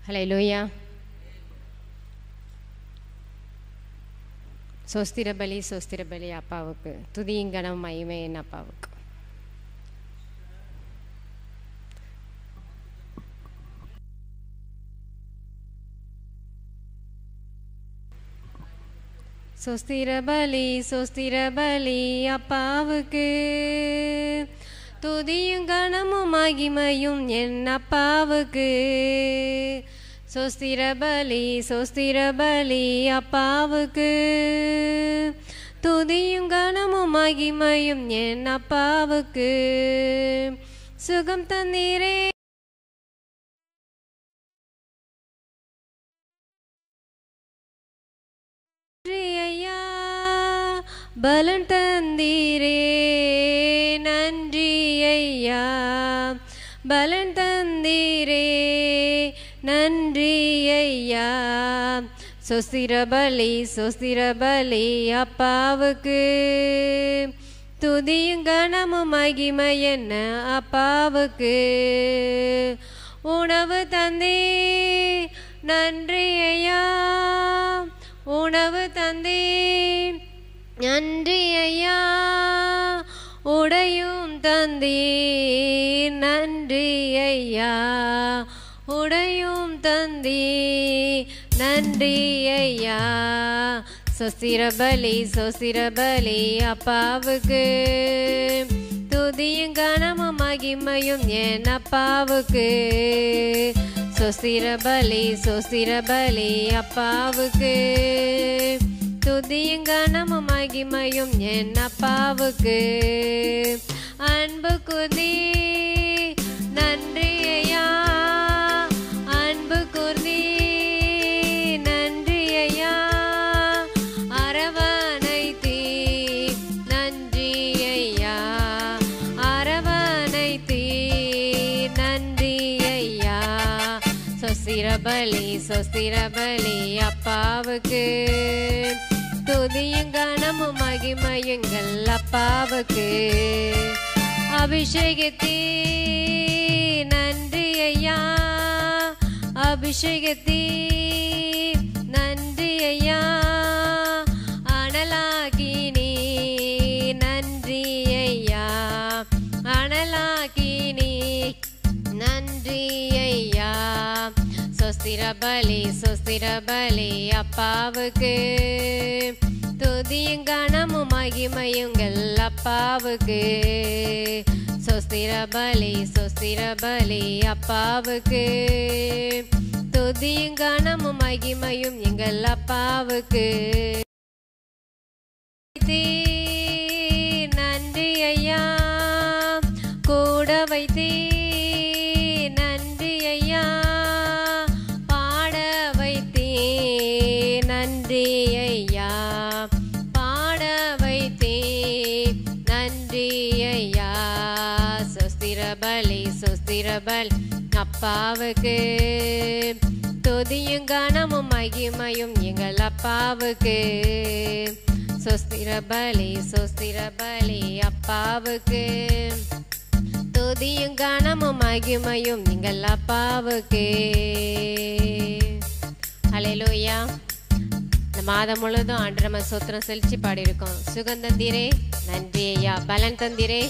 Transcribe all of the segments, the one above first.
ஹல்லேலூயா. சோஸ்திர பலி அப்பாவுக்கு, துதியும் கனம் மகிமை என் அப்பாவுக்கு. சோஸ்திர பலி அப்பாவுக்கு, துதியும் கனமும் மகிமையும் என் அப்பாவுக்கு. சோஸ்திர பலி அப்பாவுக்கு, துதியும் கனமும் மகிமையும் என் அப்பாவுக்கு. சுகம் தந்தீரே ஐயா, பலன் தந்தீரே நன்றி ஐயா, பலன் தந்தீரே நன்றி ஐயா. சோஸ்திர பலி அப்பாவுக்கு, துதியும் கனமும் மகிமை என்ன அப்பாவுக்கு. உணவு தந்தே நன்றி ஐயா, உணவு தந்தே நன்றி ஐயா, உடையும் தந்தே நன்றி ஐயா, உடையும் தந்தே நன்றி ஐயா. சோஸ்திர பலி அப்பாவுக்கு, துதியும் கனமும் மகிமையும் என் அப்பாவுக்கு. சோஸ்திர பலி அப்பாவுக்கு, துதியும் கனமும் மகிமையும் என் அப்பாவுக்கு. அன்பு குதி நன்றி ஐயா, அன்பு குதி நன்றி ஐயா, அரவணைத்தீ நன்றி ஐயா, அரவணைத்தீ நன்றி ஐயா. சோஸ்திர பலி அப்பாவுக்கு, துதியும் கனமும் மகிமையுங்கள் அப்பாவுக்கு. அபிஷேகத்தே நன்றி ஐயா, அபிஷேகத்தே நன்றி ஐயா, அனலாகினி நன்றி ஐயா, அனலாகினி நன்றி ஐயா. சோஸ்திர பலி அப்பாவுக்கு, துதியும் கனமும் மகிமையுங்கள் அப்பாவுக்கு. சோஸ்திர பலி அப்பாவுக்கு, துதியும் கனமும் மகிமையும் எங்கள் அப்பாவுக்கு. நன்றி ஐயா, கூட வைத்தே நன்றி ஐயா, பாட வைத்தே நன்றி ஐயா, பாட வைத்தே நன்றி ஐயா. சோஸ்திர பலி அப்பாவுக்கு, துதியும் கனமும் மகிமையும் எங்கள் அப்பாவுக்கு. சோஸ்திர பலி அப்பாவுக்கு, துதியும் கனமும் மகிமையும் எங்கள் அப்பாவுக்கு. ஹல்லேலூயா. இந்த மாதம் முழுவதும் ஆண்டு நம்ம சோத்திரம் செலுத்தி பாடியிருக்கோம். சுகம் தந்தீரே நன்றி ஐயா, பலன் தந்தீரே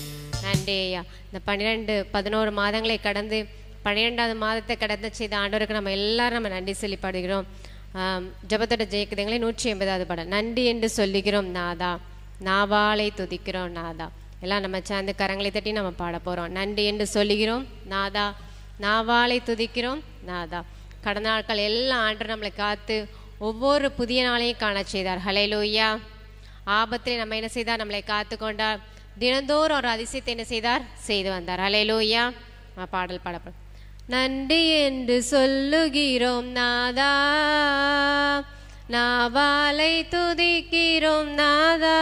நன்றி ஐயா. இந்த 12-11 மாதங்களை கடந்து 12வது மாதத்தை கடந்து செய்த ஆண்டவருக்கு நம்ம எல்லாரும் நன்றி சொல்லி பாடுகிறோம். ஜபத்தோட ஜெயக்குதங்களை 180வது பாடல். நன்றி என்று சொல்லுகிறோம் நாதா, நாவாலை துதிக்கிறோம் நாதா. எல்லாம் நம்ம சேர்ந்து கரங்களை தட்டி நம்ம பாட போகிறோம். நன்றி என்று சொல்லுகிறோம் நாதா, நாவாலை துதிக்கிறோம் நாதா. கடந்த நாட்கள் எல்லாம் ஆண்டவர் நம்மளை காத்து ஒவ்வொரு புதிய நாளையும் காண செய்தார். ஹல்லேலூயா. ஆபத்திலே நம்ம என்ன செய்தார்? நம்மளை காத்து கொண்டார். தினந்தோறும் ஒரு அதிசயத்தை என்ன செய்தார்? செய்து வந்தார். ஹல்லேலூயா. பாடல் பாடப்படும். நன்றி என்று சொல்லுகிறோம் நாதா, நாவாலை துதிக்கிறோம் நாதா,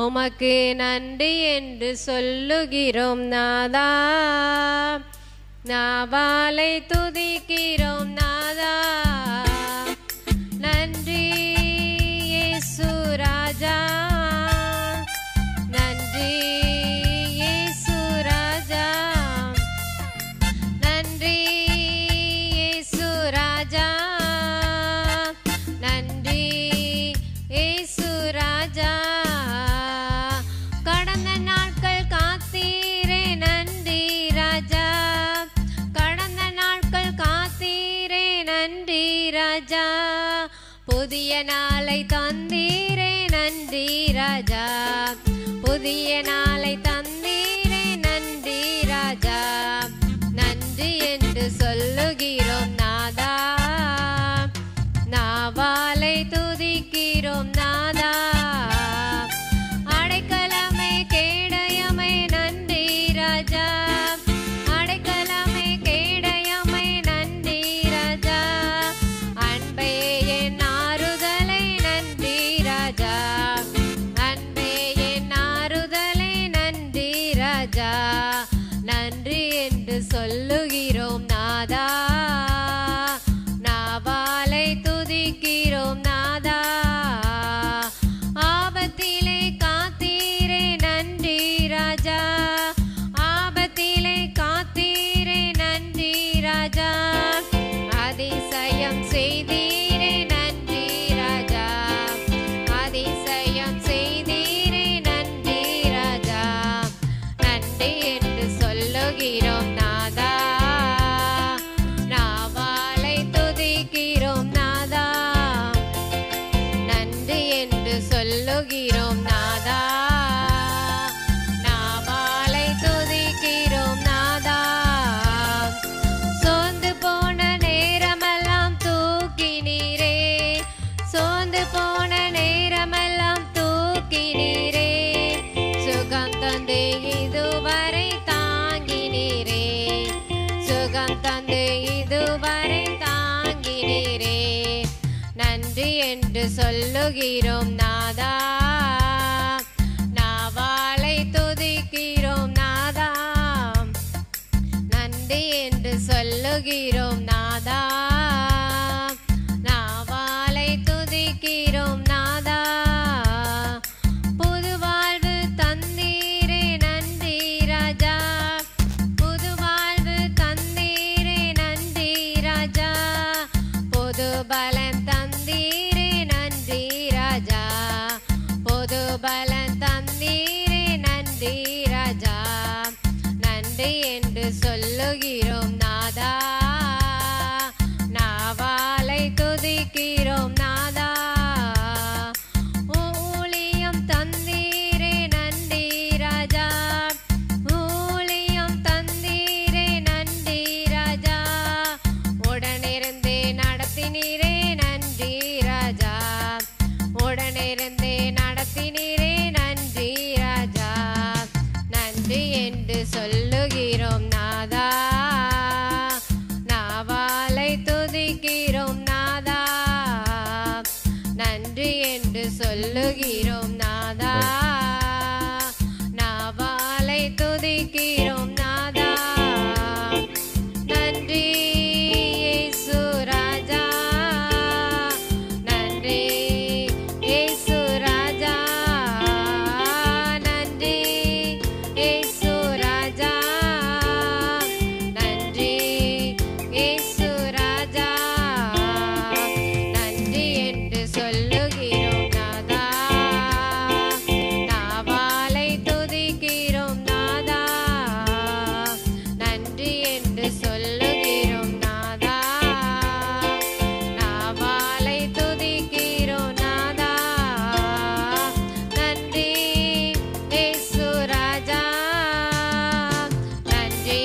உமக்கு நன்றி என்று சொல்லுகிறோம் நாதா, நாவாலை துதிக்கிறோம் நாதா. நன்றி இயேசு ராஜா, நன்றி இயேசு ராஜா, நன்றி இயேசு நன்றி ராஜா. புதிய நாளை தந்தீரே நன்றி ராஜா. புதிய நாளை தந்தீரே நன்றி ராஜா. நன்றி என்று சொல்லுகிறோம் நாதா. நாவாலை துதிக்கிறோம் நாதா. அடைக்கலமே கேடயமே நன்றி ராஜா. அடைக்கலமே கேடயமே நன்றி ராஜா. அன்பே என் ஆறுதலை நன்றி ராஜா. அன்பே என் ஆறுதலை நன்றி ராஜா. நன்றி என்று சொல்லுகிறோம் நாதா. நாவாலை துதிக்கிறோம் நாதா. ஆபத்திலே காத்தீரே நன்றி ராஜா. ஆபத்திலே காத்தீரே நன்றி ராஜா. அதிசயம் செய்தீரே நன்றி ராஜா. அதிசயம் செய்தீரே நன்றி ராஜா. நன்றி என்று சொல்லுகிறோம் நாதா. நாவாலை துதிக்கிறோம் நாதா. நன்றி என்று சொல்லுகிறோம் நாதா. நாவாலை துதிக்கிறோம் நாதா. சோர்ந்து போன நேரமெல்லாம் தூக்கினீரே. சோர்ந்து போன நேரமெல்லாம் தூக்கினீரே. சுகம் தந்து இதுவரை தாங்கினீரே. சுகம் தந்து இதுவரை தாங்கினீரே. நன்றி என்று சொல்லுகிறோம் நாதா. நாவாலை துதிக்கிறோம் நாதா. நன்றி என்று சொல்லுகிறோம் நாதா. நாவாலை துதிக்கிறோம் நாதா. புது வாழ்வு தந்தீரே நன்றி ராஜா. புது வாழ்வு தந்தீரே நன்றி ராஜா. புது பலன் தந்தீரே நன்றி ராஜா. புது பலன் தந்தீரே நன்றி ராஜா. நன்றி என்று சொல்லுகிறோம் நாதா. நாவாலை துதிக்கிறோம் நாதா. ஊழியம் தந்தீரே நன்றி ராஜா. ஊழியம் தந்தீரே நன்றி ராஜா. உடனிருந்தே நடத்தினீரே நன்றி ராஜா. உடனிருந்தே நடத்தினீரே நன்றி ராஜா. நன்றி என்று சொல்லுகிறோம் நாதா. நாவாலை துதிக்கிறோம் நாதா. நன்றி என்று சொல்லுகிறோம் நாதா. நாவாலை துதிக்கிறோம் நாதா. நன்றி இயேசு ராஜா. நன்றி இயேசு ராஜா. நன்றி இயேசு ராஜா. நன்றி இயேசு ராஜா. நன்றி என்று சொல்லுகிறோம் நாதா. நாவாலை துதிக்கிறோம் நாதா. நன்றி என்று சொல்லுகிறோம் நாதா. நாவாலை துதிக்கிறோம் நாதா. நன்றி இயேசு ராஜா. நன்றி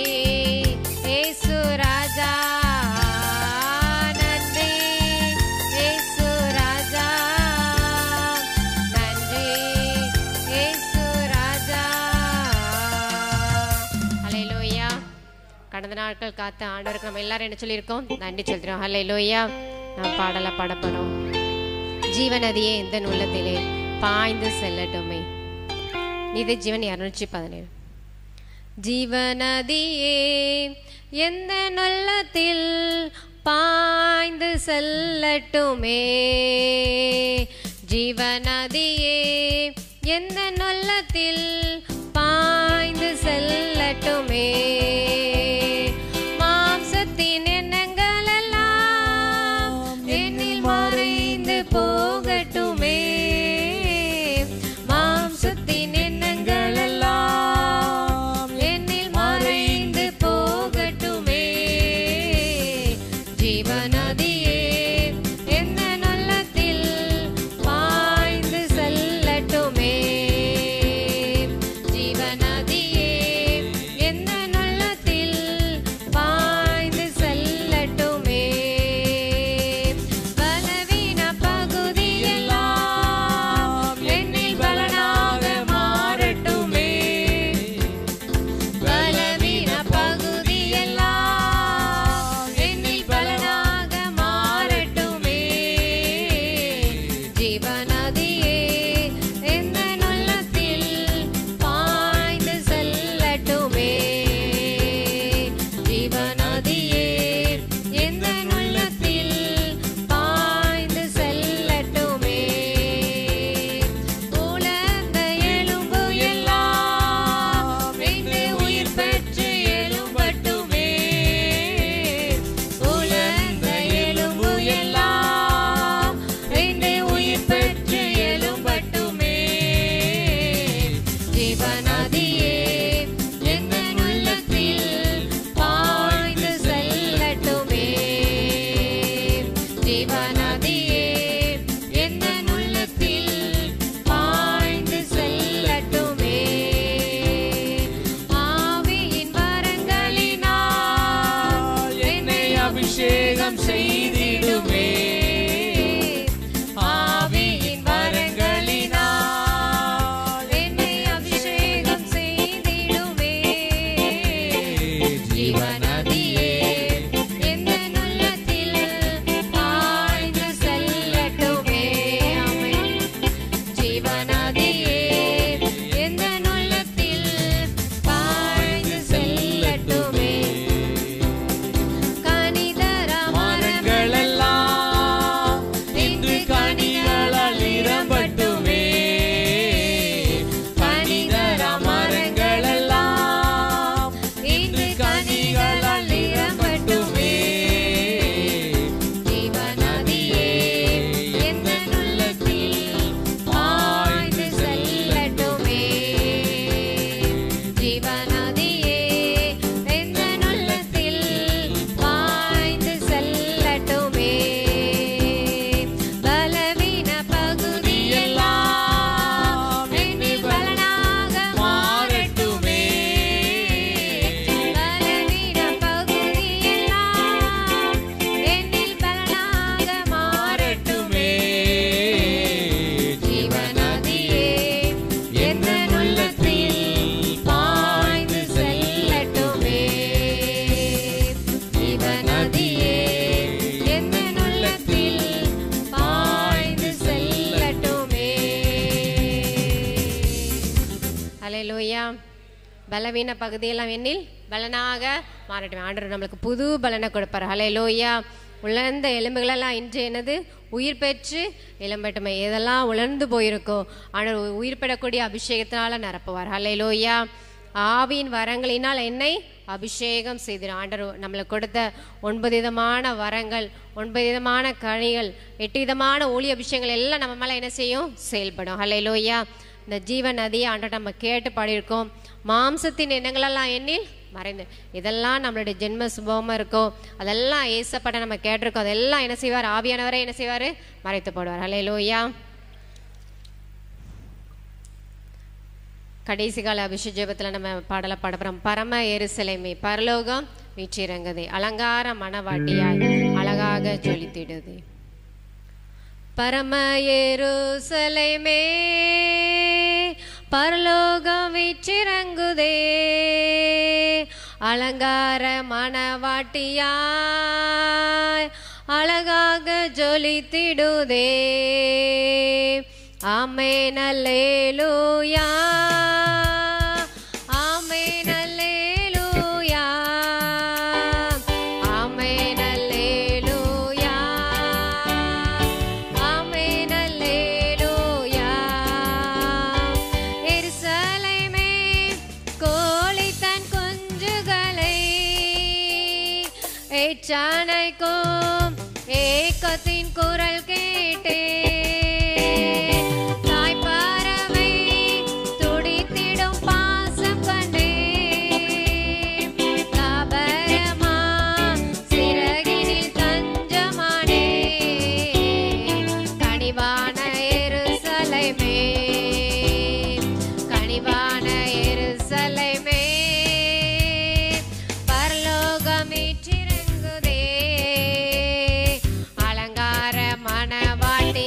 இயேசு ராஜா. நன்றி இயேசு ராஜா. நன்றி இயேசு ராஜா. ஹல்லேலூயா. கடந்த நாட்கள் காத்த ஆண்டவருக்கு நம்ம எல்லாரும் என்ன சொல்லியிருக்கோம்? நன்றி சொல்கிறோம். ஹல்லேலூயா. நாம் பாடலை பாடப்படும். ஜீவநதியே இந்த உள்ளத்திலே பாய்ந்து செல்லட்டுமே. இது ஜீவன் 217. ஜீவநதியே எந்த உள்ளத்தில் பாய்ந்து செல்லட்டுமே. ஜீவநதியே எந்த உள்ளத்தில் பாய்ந்து செல்லட்டுமே. மாம்சத்தின் எண்ணங்கள் எல்லாம் என்னில் மறைந்து போகட்டுமே. மாம்சத்தின் எண்ணங்கள் எல்லாம் என்னில் மறைந்து போகட்டுமே. ஜீவநதியே ஜீவநதியே எந்தன் உள்ளத்தில் பாய்ந்து செல்லட்டுமே. ஆவியின் வரங்களினால் என்னை அபிஷேகம் செய்திடுமே. ஆவியின் வரங்களினால் என்னை அபிஷேகம் செய்திடுமே. ஜீவநதியே எந்தன் உள்ளத்தில் பாய்ந்து செல்லட்டுமே. ஆமென். ஜீவநதியே எந்தன் உள்ளத்தில் பாய்ந்து செல்லட்டுமே. கனிதர மரங்களெல்லாம் இன்று கனிகளால் நிரம்பட்டுமே. கனிதர மரங்களெல்லாம் இன்று கனிகளால் நிரம்பட்டுமே. ஜீவநதியே எந்தன் உள்ளத்தில் பாய்ந்து செல்லட்டுமே. ஜீவநதியே எந்தன் உள்ளத்தில் பாய்ந்து செல்லட்டுமே. பலவீன பகுதியெல்லாம் என்னில் பலனாக மாறட்டுமே. பலவீன பகுதியெல்லாம் என்னில் பலனாக மாறட்டுமே. ஜீவநதியே எந்தன் உள்ளத்தில் பாய்ந்து செல்லட்டுமே. ஜீவநதியே எந்தன் உள்ளத்தில் பாய்ந்து செல்லட்டுமே. ஹல்லேலூயா. பலவீன பகுதியெல்லாம் என்னில் பலனாக மாறட்டும். ஆண்டவர் நம்மளுக்கு புது பலனை கொடுப்பார். ஹல்லேலூயா. உலர்ந்த எலும்புகளெல்லாம் இன்று என்னது உயிர் பெற்று எலும்பட்டுமே. எதெல்லாம் உலர்ந்து போயிருக்கோ ஆண்டவர் உயிர் பெறக்கூடிய அபிஷேகத்தினால நிரப்புவார். ஹல்லேலூயா. ஆவியின் வரங்களினால் என்னை அபிஷேகம் செய்து ஆண்டவர் நம்மளுக்கு கொடுத்த 9 விதமான வரங்கள், 9 விதமான கனிகள், 8 விதமான ஒளி அபிஷேகங்கள் எல்லாம் நம்ம மேலே என்ன செய்யும்? செயல்படும். ஹல்லேலூயா. இந்த ஜீவன் நதியை ஆண்டவர் நம்ம கேட்டு பாடியிருக்கோம். மாம்சத்தின் எண்ணங்களெல்லாம் எண்ணில் மறைந்து இதெல்லாம் நம்மளுடைய ஜென்ம சுபமாக இருக்கோ அதெல்லாம் ஏசப்பட்ட நம்ம கேட்டிருக்கோம். அதெல்லாம் என்ன செய்வார்? ஆவியானவரை என்ன செய்வார்? மறைத்து போடுவார். ஹல்லேலூயா. கடைசி கால அபிஷேக ஜெபத்தில் நம்ம பாடலை பாடப்படுறோம். பரம எருசலேமே பரலோகம் வீற்றிறங்குதே, அலங்கார மணவாட்டியாய் அழகாக ஜொலித்திடுதே. பரம எருசலேமே பரலோகம் வீற்றிறங்குதே, அலங்கார மணவாட்டியாய் அழகாக ஜொலித்திடுதே. ஆமென் அல்லேலூயா. ஆமென் அல்லேலூயா. ஆமென் அல்லேலூயா. ஆமென் அல்லேலூயா. எருசலேமே கோழி தன் குஞ்சுகளை ஏற்றானைக்கும் ஏக்கத்தின் குரல் கேட்டே. அலங்கார மணவாட்டி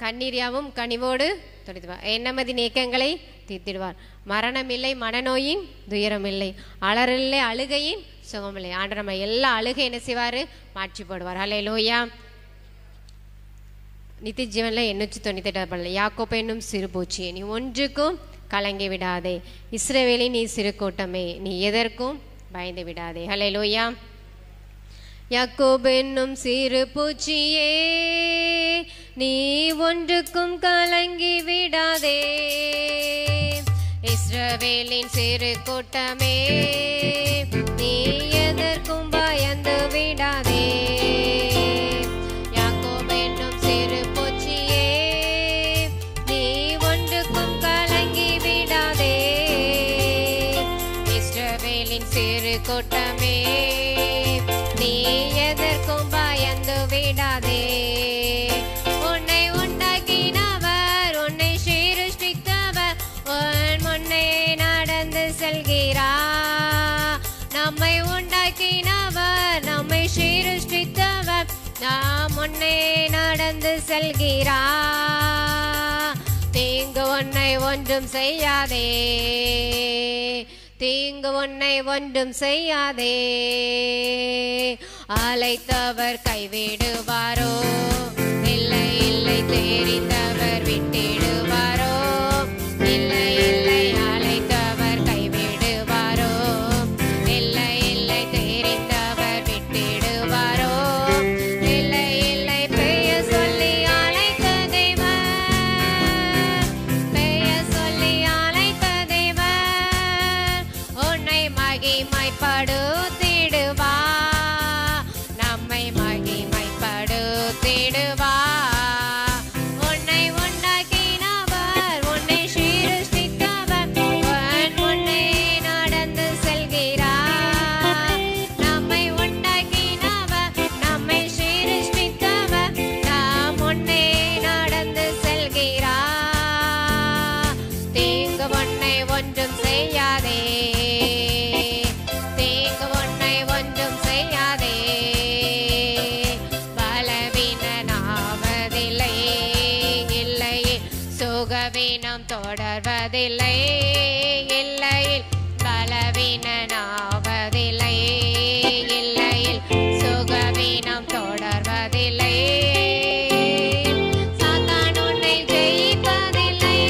கண்ணீரியாவும் கனிவோடு துடைத்துவார். எண்ணமதி நீக்கங்களை தீர்த்திடுவார். மரணம் இல்லை, மனநோயின் துயரம் இல்லை, அலறில்லை, அழுகையின் சுகமில்லை. ஆண்டவர் நம்ம எல்லா அழுகை என்ன செய்வார்? மாற்றி போடுவார். அல்லேலூயா. நித்திய ஜீவன்ல 898 யாக்கோப்பு என்னும் சிறு பூச்சியே, நீ ஒன்றுக்கும் கலங்கி விடாதே. இஸ்ரவேலின் நீ சிறு கூட்டமே, நீ எதற்கும் பயந்து விடாதே. அல்லேலூயா. யாக்கோபு என்னும் சிறு பூச்சியே, நீ ஒன்றுக்கும் கலங்கி விடாதே. இஸ்ரவேலின் சிறு கூட்டமே, நீ எதற்கும் பயந்து விடாதே. யாக்கோபு என்னும் சிறு பூச்சியே, நீ ஒன்றுக்கும் கலங்கி விடாதே. இஸ்ரவேலின் சிறு கூட்டமே, நீ எதற்கும் பயந்து விடாதே. உன்னை உண்டாக்கினவர், உன்னை சிருஷ்டித்தவர், உன் முன்னே நடந்து செல்கிறார். நம்மை உண்டாக்கினவர், நம்மை சிருஷ்டித்தவர், நாம் முன்னே நடந்து செல்கிறார். தீங்கு உன்னை ஒன்றும் செய்யாதே, தீங்கு உன்னை ஒன்றும் செய்யாதே. அழைத்தவர் கைவிடுவாரோ? இல்லை இல்லை, தெரிந்தவர் விட்டிடுவாரோ? இல்லை இல்லை, அழைத்தவர் கைவிடுவாரோ? இல்லை இல்லை, தெரிந்தவர் விட்டிடுவாரோ? இல்லை இல்லை, பெயர் சொல்லி அழைத்த தேவன், பெயர் சொல்லி அழைத்த தேவன் உன்னை மகிமைப்படுத்திடுவா, நம்மை மகிமைப்படுத்திடுவா. உன்னை உண்டாக்கினவர், உன்னை சிருஷ்டித்தவர், உன் முன்னே நடந்து செல்கிறார். நம்மை உண்டாக்கினவர், நம்மை சிருஷ்டித்தவர், நாம் முன்னே நடந்து செல்கிறார். தீங்கு உன்னை ஒன்றும் செய்யாதே, தீங்கு உன்னை ஒன்றும் செய்யாதே. பலவீனனாவதில்லை, இல்லை சுகவீனம் தொடர்வதில்லை, இல்லை பலவீனனாவதில்லை, இல்லை சுகவீனம் தொடர்வதில்லை. சாத்தான் உன்னை ஜெயிப்பதில்லை,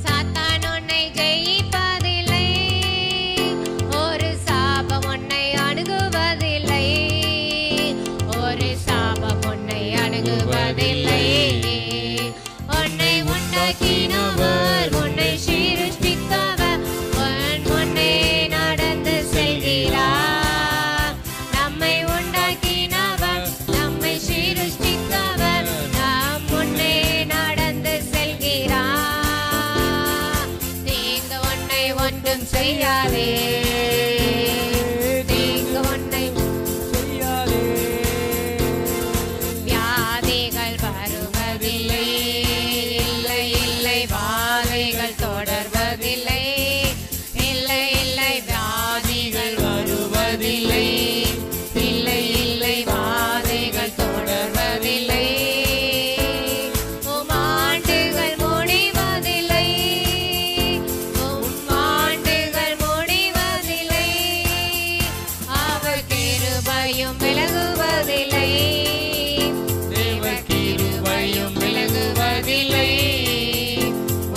சாத்தான் உன்னை ஜெயிப்பதில்லை. ஒரு சாபம் உன்னை அணுகுவதில்லை, ஒரு சாபம் உன்னை அணுகுவதில்லை. உன்னை உண்டாக்கினவர், உன்னை சிருஷ்டித்தவர், உன் முன்னே நடந்து செல்கிறார். நம்மை உண்டாக்கினவர், நம்மை சிருஷ்டித்தவர், நாம் முன்னே நடந்து செல்கிறார். தீங்கு உன்னை ஒன்றும் செய்யாதே, தீங்கு உன்னை செய்யாதே. வியாதிகள் வருவதில்லை, இல்லை இல்லை வாதைகள் தொடர்வதில்லை, இல்லை இல்லை வியாதிகள் வருவதில்லை, இல்லை இல்லை வாதைகள் தொடர்வதில்லை. உம் ஆண்டுகள் முடிவதில்லை, உம் ஆண்டுகள் முடிவதில்லை. அவர் கிருபையும் விலகுவதில்லை, தேவ கிருபையும் விலகுவதில்லை.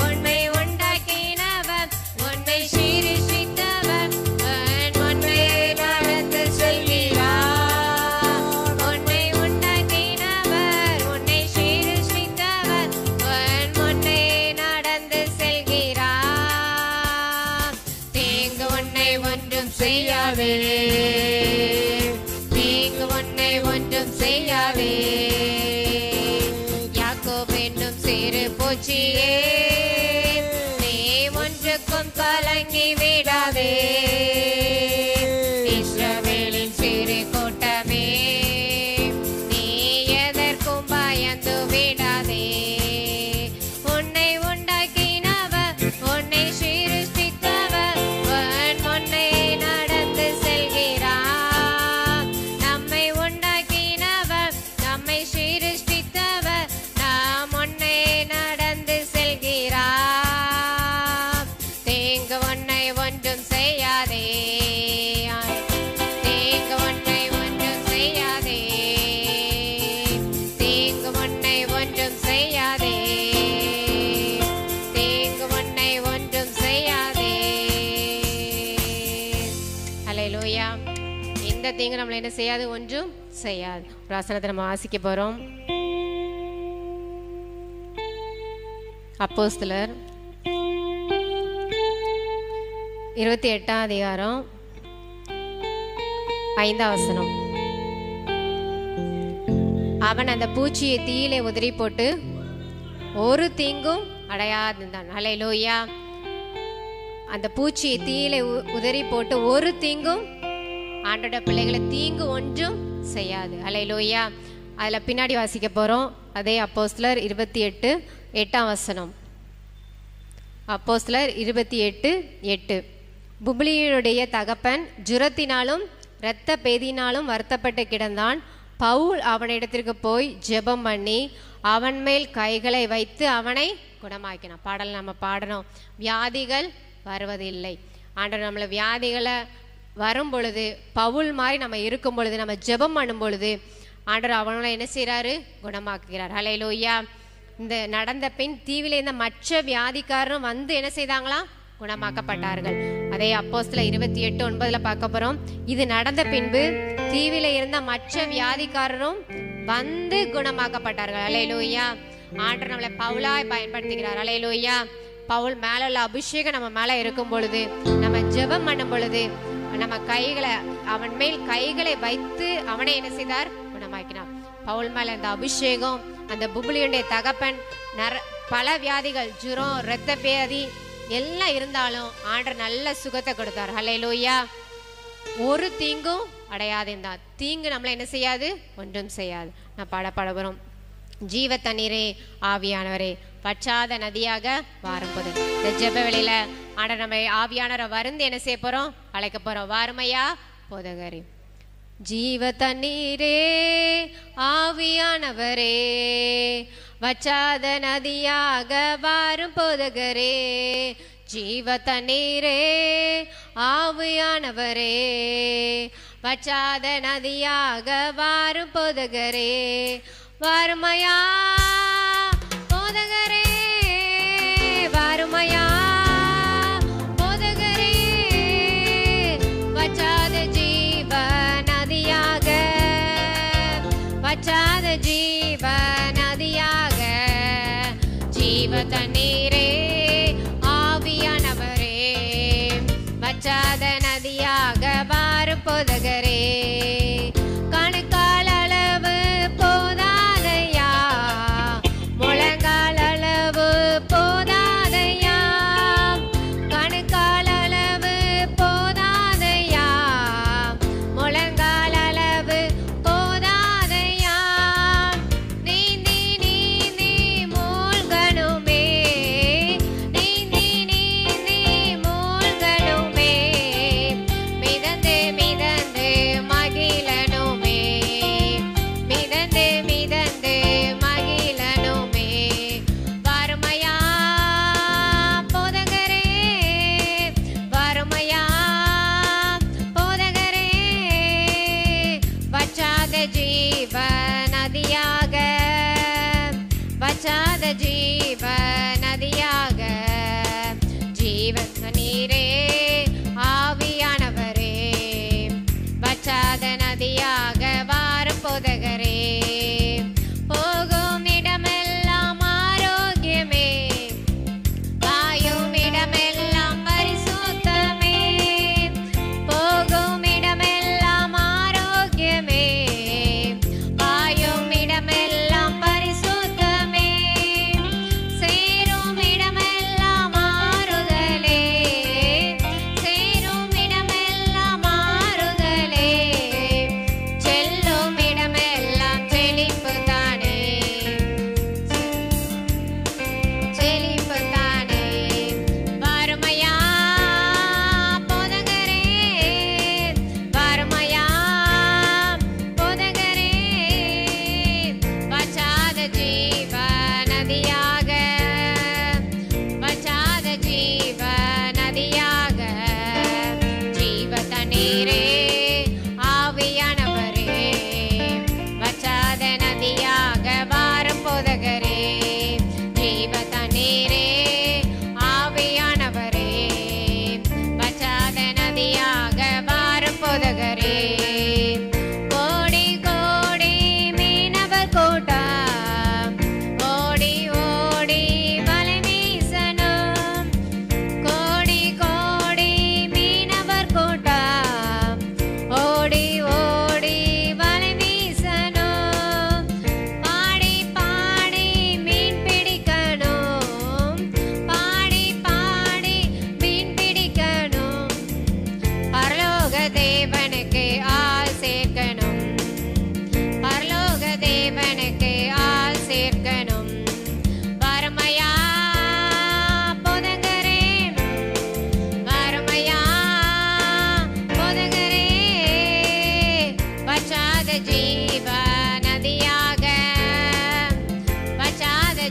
உன்னை உண்டாக்கினவர், உன்னை சிருஷ்டித்தவர், உன் முன்னே நடந்து செல்கிறார். உன்னை உண்டாக்கினவர், உன்னை சிருஷ்டித்தவர், உன் முன்னே நடந்து செல்கிறார். தீங்கு உன்னை ஒன்றும் செய்யாதே, தீங்கு உன்னை ஒன்றும் செய்யாதே. யாக்கோபு என்னும் சிறு பூச்சியே, நீ ஒன்றுக்கும் கலங்கி விடாதே. இஸ்ரவேலின் சிறு கூட்டமே, நீ எதற்கும் பயந்து விடாதே. உன்னை உண்டாக்கினவர், உன்னை சிருஷ்டித்தவர், உன் முன்னே நடந்து செல்கிறார். நம்மை உண்டாக்கினவர், நம்மை சிருஷ்டித்தவர், ஒன்றும் செய்யாதே, தீங்கு உன்னை ஒன்றும் செய்யாதே. ஹல்லேலூயா. இந்த தீங்கு நம்மளை என்ன செய்யாது, ஒன்றும் செய்யாது. ஒரு வசனத்தை நம்ம வாசிக்க போறோம். அப்போஸ்தலர் 28ஆம் அதிகாரம் 5ஆம் வசனம். அவன் அந்த பூச்சியை தீயிலே உதறி போட்டு ஒரு தீங்கும் அடையாதிருந்தான். ஹல்லேலூயா. அந்த பூச்சியை தீயிலே உதறி போட்டு ஒரு தீங்கும், ஆண்டோட பிள்ளைகளை தீங்கு ஒன்றும் செய்யாது. ஹல்லேலூயா. அதுல பின்னாடி வாசிக்க போறோம். அதே அப்போஸ்தலர் 28:8ஆம் வசனம். அப்போஸ்தலர் 28:8. புப்லியனுடைய தகப்பன் ஜுரத்தினாலும் இரத்த பேதினாலும் வருத்தப்பட்டு கிடந்தான். பவுல் அவனிடத்திற்கு போய் ஜெபம் பண்ணி அவன் மேல் கைகளை வைத்து அவனை குணமாக்கினான். பாடல் நம்ம பாடணும். வியாதிகள் வருவதில்லை. ஆண்டவர் நம்மளை வியாதிகளை வரும் பொழுது, பவுல் மாதிரி நம்ம இருக்கும் பொழுது, நம்ம ஜெபம் பண்ணும் பொழுது ஆண்டவர் அவனை என்ன செய்யறாரு, குணமாக்குகிறார். ஹல்லேலூயா. இந்த நடந்த பின் தீவில இருந்த மற்ற வியாதிக்காரரும் வந்து என்ன செய்தாங்களா, குணமாக்கப்பட்டார்கள். அதே அப்போஸ்தலர் 28:9 பார்க்க போறோம். இது நடந்த பின்பு தீவில இருந்த மற்ற வியாதிக்காரரும் வந்து குணமாக்கப்பட்டார்கள். ஹல்லேலூயா. ஆண்டவர் நம்மளை பவுலாய் பயன்படுத்துகிறார். ஹல்லேலூயா. பவுல் மேல உள்ள அபிஷேகம் நம்ம மேல இருக்கும் பொழுது, நம்ம ஜெபம் பண்ணும் பொழுது, நம்ம கைகளை அவன் மேல் கைகளை வைத்து அவனை என்ன செய்தார், குணமாக்கினார். பவுல் மேல அந்த அபிஷேகம், அந்த புப்லியுடைய தகப்பன் பல வியாதிகள், ஜுரம், இரத்த பேதி எல்லாம் இருந்தாலும் ஆண்டவர் நல்ல சுகத்தை கொடுத்தார். ஹல்லேலூயா. ஒரு தீங்கும் அடையாதிருந்தார். தீங்கு நம்மளை என்ன செய்யாது, ஒன்றும் செய்யாது. நான் பாட போறோம். ஜீவ தண்ணீரே ஆவியானவரே பற்றாத நதியாக வாரும் போது. இந்த ஜெப வேளையில ஆண்டவர் நம்ம ஆவியானவரை வருந்து என்ன செய்ய போறோம், அழைக்க போறோம். வாருமையா போதகரே. ஜீவ தண்ணீரே ஆவியானவரே வற்றாத நதியாக வாரும் போதகரே. ஜீவ தண்ணீரே ஆவியானவரே வற்றாத நதியாக வாரும் போதகரே. வாருமையா போதகரே, வாருமையா போதகரே, வற்றாத ஜீவ நதியாக, வற்றாத ஜீவ நதியாக, ஜீவ தண்ணீரே ஆவியானவரே வற்றாத நதியாக வாரும் போதகரே. கணுக்கால் அளவு போதாதையா, முழங்கால் அளவு போதாதையா, கணுக்கால் அளவு போதாதையா, முழங்கால் அளவு போதாதையா, நீந்தி நீந்தி மூழ்கணுமே, நீந்தி நீந்தி மூழ்கணுமே, மிதந்து மிதந்து மகிழனுமே, மிதந்து மிதந்து மகிழனுமே. வாருமையா போதகரே, வாருமையா போதகரே, வற்றாத ஜீவ நதியாக, வற்றாத ஜீவ நதியாக, ஜீவ தண்ணீரே ஆவியானவரே வற்றாத நதியாக வாரும் போதகரே. போகும் இடமெல்லாம் ஆரோக்கியமே, வாயும் இடமெல்லாம் பரிசுத்தமே, போகும் இடமெல்லாம் ஆரோக்கியமே, வாயும் இடமெல்லாம் பரிசுத்தமே,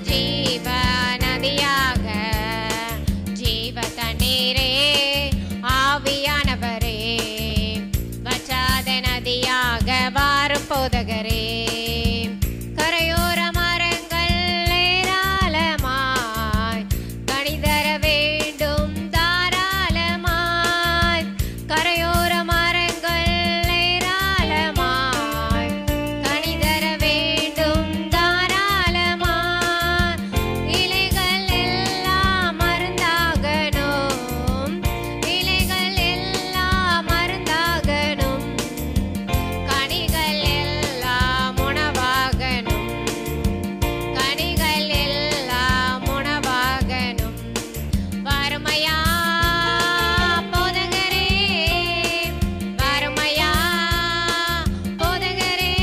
ஜீவ நதியாக ஜீவ தண்ணீரே ஆவியானவரே வற்றாத நதியாக வாரும் போதகரே கரையோர மரங்கள் ஏராளமாய் கனி தர வேண்டும் தாராளமாய் கரையோர மரங்கள் ஏராளமாய் கனி தர வேண்டும் தாராளமாய் இலைகள் எல்லாம் மருந்தாகணும் இலைகள் எல்லாம் மருந்தாகணும் கனிகள் எல்லாம் உணவாகணும் கனிகள் எல்லாம் உணவாகணும் வறுமையா போதகரே வறுமையா போதகரே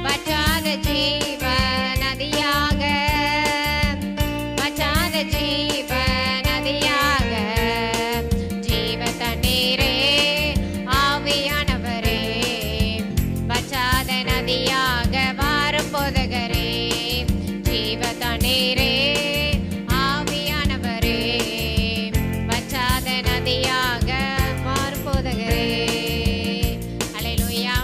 வற்றாத ஜீவ நதியாக வற்றாத ஜீவ நதியாக ஜீவ தண்ணீரே ஆவியானவரே வற்றாத நதியாக வாரும் போதகரே ஜீவ தண்ணீரே ஆவியானவரே வற்றாத நதியாக வாரும் போதகரே. அல்லேலூயா.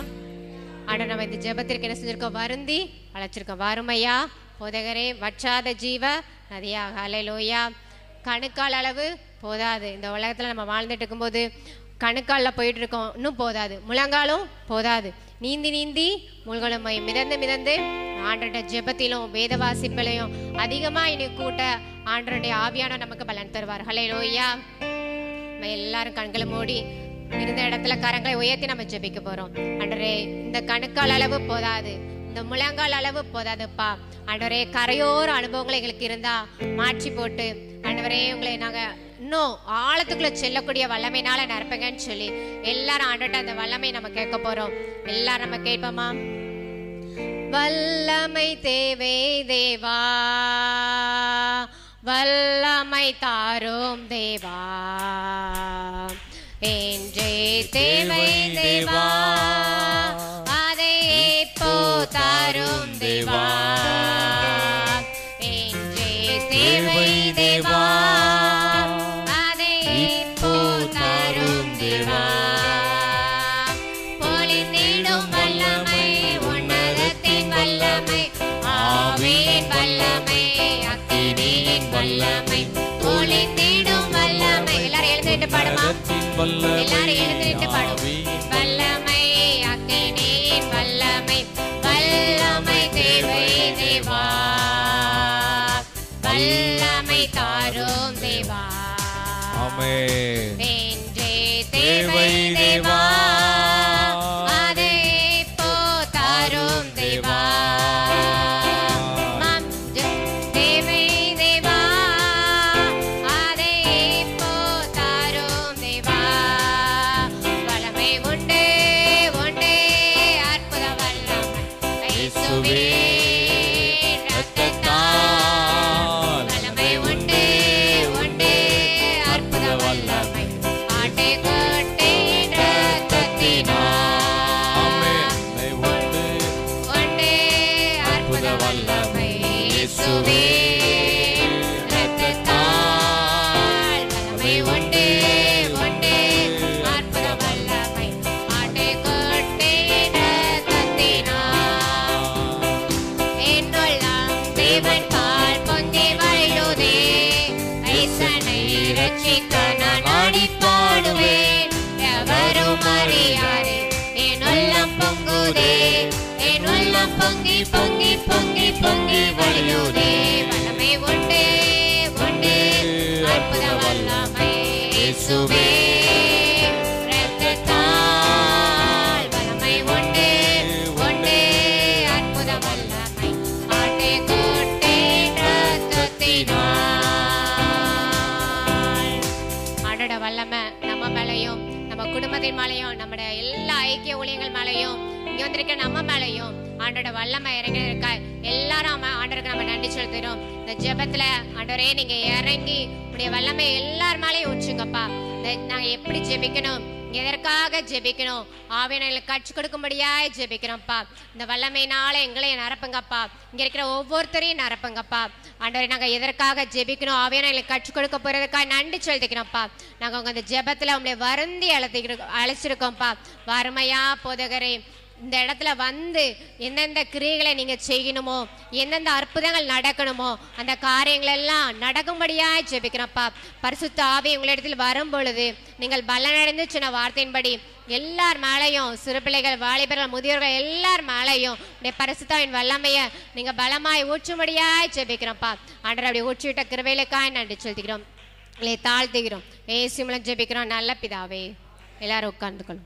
ஆண்டவர் நம்ம இந்த ஜெபத்திற்கு என்ன செஞ்சிருக்கோம்? வருந்தி அழைச்சிருக்கோம். வறுமையா போதகரே வற்றாத ஜீவ நதியாக. அல்லேலூயா. கணுக்கால் அளவு போதாது. இந்த உலகத்துல நம்ம வாழ்ந்துட்டு இருக்கும்போது கணுக்காலில் போயிட்டு இருக்கோம், இன்னும் போதாது. முழங்காலும் போதாது. நீந்தி நீந்தி முழுகளும் மிதந்து மிதந்து ஆண்டருடைய ஜெபத்திலும் வேத வாசிப்பிலையும் அதிகமா இனி கூட்ட ஆண்டருடைய ஆவியான நமக்கு பலன் தருவார். ஹல்லேலூயா. நம்ம எல்லாரும் கண்களை மூடி இருந்த இடத்துல கரங்களை உயர்த்தி நம்ம ஜெபிக்க போறோம். ஆண்டவரே இந்த கணுக்கால் அளவு போதாது, இந்த முழங்கால் அளவு போதாதுப்பா. ஆண்டவரே கரையோர அனுபவங்கள் எங்களுக்கு இருந்தா மாற்றி போட்டு ஆண்டவரே உங்களை நாங்க இன்னும் ஆழத்துக்குள்ள செல்லக்கூடிய வல்லமைனால நிரப்புங்கன்னு சொல்லி எல்லாரும் ஆண்டவர்ட்ட அந்த வல்லமை நம்ம கேட்க போறோம். எல்லாரும் நம்ம கேட்போமா? வல்லமை தேவை தேவா, வல்லமை தாரும் தேவா, என்றே தேவை தேவா, அதை இப்போ தாரும் தேவா, என்றே தேவை தேவா, அதை இப்போ தாரும் தேவா. பொழிந்திடும் வல்லமை, உன்னதத்தின் வல்லமை, ஆவியின் வல்லமை, அக்கினியின் வல்லமை, பொழிந்திடும் வல்லமை. எல்லாரும் எழுந்துட்டு பாடுமா? எல்லாரும் எழுந்துட்டு பாடும். வல்லமை, அக்கினியின் வல்லமை, வல்லமை தேவை தேவா, வல்லமை தாரும் தேவா, என்றே தேவை தேவா, அதை இப்போ தாரும் தேவா. தேவை தேவா, அதை இப்போ தாரும் தேவா. வல்லமை உண்டு உண்டு, அற்புத வல்லமை இயேசுவே ரத்தத்தால். வல்லமை உண்டு உண்டு, அற்புத வல்லமை ஆட்டுக்குட்டியின் ரத்தத்தினால். உண்டு உண்டு, அற்புத வல்லமை இயேசுவே ரத்தத்தால். வல்லமை உண்டு உண்டு, அற்புத வல்லமை ஆட்டுக்குட்டியின் ரத்தத்தினால். என்னுள்ளம் தேவன் பால் பொங்கி வழியுதே, ஈசனை ரட்சிக்க நான் ஆடிப் பாடுவேன். எவரும் அறியாரே என் உள்ளம் பொங்குதே, என் உள்ளம் பொங்கி பொங்கி பொங்கி பொங்கி வழியுதே. வல்லமை உண்டு உண்டு, அற்புத வல்லமை இயேசுவே ரத்தத்தால். வல்லமை உண்டு உண்டு, அற்புத வல்லமை ஆட்டுக்குட்டியின் ரத்தத்தினால். ஆண்டோட வல்லமை நம்ம மேலையும் நம்ம குடும்பத்தின் மேலையும் நம்முடைய எல்லா ஐக்கிய ஊழியங்கள் மேலையும் இங்க வந்திருக்க நம்ம மேலையும் ஆண்டோட வல்லமை இறங்கிருக்கா. எல்லாரும் ஆண்டருக்கு நம்ம நன்றி செலுத்துறோம். இந்த ஜெபத்துல ஆண்டவரே நீங்க இறங்கி உடைய வல்லமை எல்லார் மேலையும் ஊற்றுங்கப்பா. நாங்க எப்படி ஜெபிக்கணும், எதற்காக ஜெபிக்கணும்? ஆவியானவரை கற்றுக் கொடுக்கும்படியாய் ஜெபிக்கிறோம்ப்பா. இந்த வல்லமையினால எங்களை நிரப்புங்கப்பா. இங்க இருக்கிற ஒவ்வொருத்தரையும் நிரப்புங்கப்பா. ஆண்டவரே, நாங்க எதற்காக ஜெபிக்கணும்? ஆவியானவரை கற்றுக் கொடுக்க போறதுக்காக நன்றி செலுத்திக்கிறோம்ப்பா. நாங்க உங்க இந்த ஜெபத்துல உங்களை வருந்தி அழைச்சிருக்கோம்ப்பா. வறுமையா போதகரே, இந்த இடத்துல வந்து எந்தெந்த கிரியைகளை நீங்க செய்யணுமோ, எந்தெந்த அற்புதங்கள் நடக்கணுமோ, அந்த காரியங்கள் எல்லாம் நடக்கும்படியாய் ஜெபிக்கிறோம்ப்பா. பரிசுத்த ஆவி உங்களிடத்தில் வரும் பொழுது நீங்கள் பலனடைந்து சொன்ன வார்த்தையின்படி எல்லார் மேலையும், சிறு பிள்ளைகள், வாலிபர்கள், முதியோர்கள் எல்லார் மேலையும் பரிசுத்தாவின் வல்லமையை நீங்க பலமாய் ஊற்றும்படியாய் ஜெபிக்கிறோம்ப்பா. ஆண்டவர் அப்படி ஊற்றிவிட்ட கிருபைகளுக்காய் நன்றி செலுத்துகிறோம், தாழ்த்துகிறோம். ஏசு மூலம் ஜெபிக்கிறோம் நல்ல பிதாவே. எல்லாரும் உட்கார்ந்துக்கணும்.